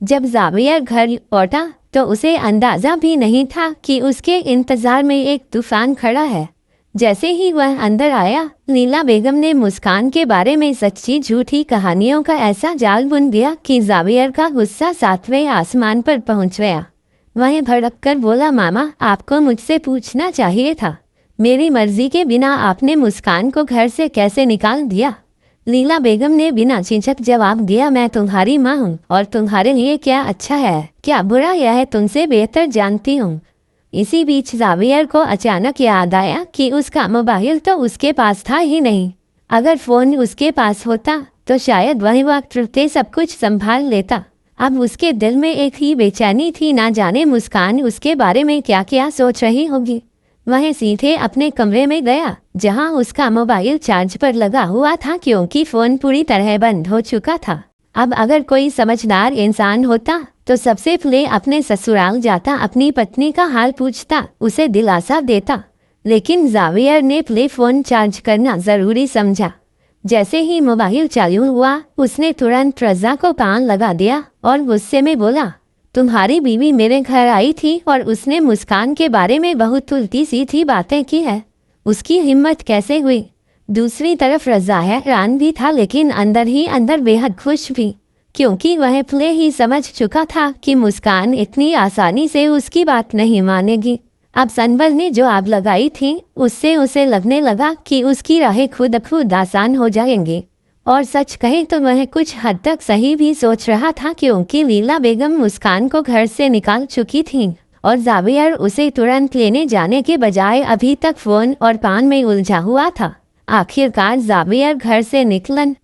जब जावियर घर लौटा तो उसे अंदाजा भी नहीं था कि उसके इंतजार में एक तूफान खड़ा है। जैसे ही वह अंदर आया, लीला बेगम ने मुस्कान के बारे में सच्ची झूठी कहानियों का ऐसा जाल बुन दिया कि जावियर का गुस्सा 7वें आसमान पर पहुंच गया। वह भड़क कर बोला, मामा, आपको मुझसे पूछना चाहिए था। मेरी मर्जी के बिना आपने मुस्कान को घर से कैसे निकाल दिया? लीला बेगम ने बिना झिझक जवाब दिया, मैं तुम्हारी माँ हूँ और तुम्हारे लिए क्या अच्छा है क्या बुरा यह तुमसे बेहतर जानती हूँ। इसी बीच जावियर को अचानक याद आया कि उसका मोबाइल तो उसके पास था ही नहीं। अगर फोन उसके पास होता तो शायद वही वक्त रहते सब कुछ संभाल लेता। अब उसके दिल में एक ही बेचैनी थी, ना जाने मुस्कान उसके बारे में क्या क्या सोच रही होगी। वह सीधे अपने कमरे में गया जहां उसका मोबाइल चार्ज पर लगा हुआ था, क्योंकि फोन पूरी तरह बंद हो चुका था। अब अगर कोई समझदार इंसान होता तो सबसे पहले अपने ससुराल जाता, अपनी पत्नी का हाल पूछता, उसे दिलासा देता। लेकिन जावियर ने पहले फोन चार्ज करना जरूरी समझा। जैसे ही मोबाइल चालू हुआ, उसने तुरंत रजा को पान लगा दिया और गुस्से में बोला, तुम्हारी बीवी मेरे घर आई थी और उसने मुस्कान के बारे में बहुत उल्टी सीधी बातें की है। उसकी हिम्मत कैसे हुई? दूसरी तरफ रजा हैरान भी था, लेकिन अंदर ही अंदर बेहद खुश भी, क्योंकि वह पहले ही समझ चुका था कि मुस्कान इतनी आसानी से उसकी बात नहीं मानेगी। अब सनबल ने जो आग लगाई थी, उससे उसे लगने लगा कि उसकी राहें खुद खुद आसान हो जाएंगी। और सच कहें तो वह कुछ हद तक सही भी सोच रहा था, क्योंकि लीला बेगम मुस्कान को घर से निकाल चुकी थी और जावियर उसे तुरंत लेने जाने के बजाय अभी तक फोन और पान में उलझा हुआ था। आखिरकार जावियर घर से निकलन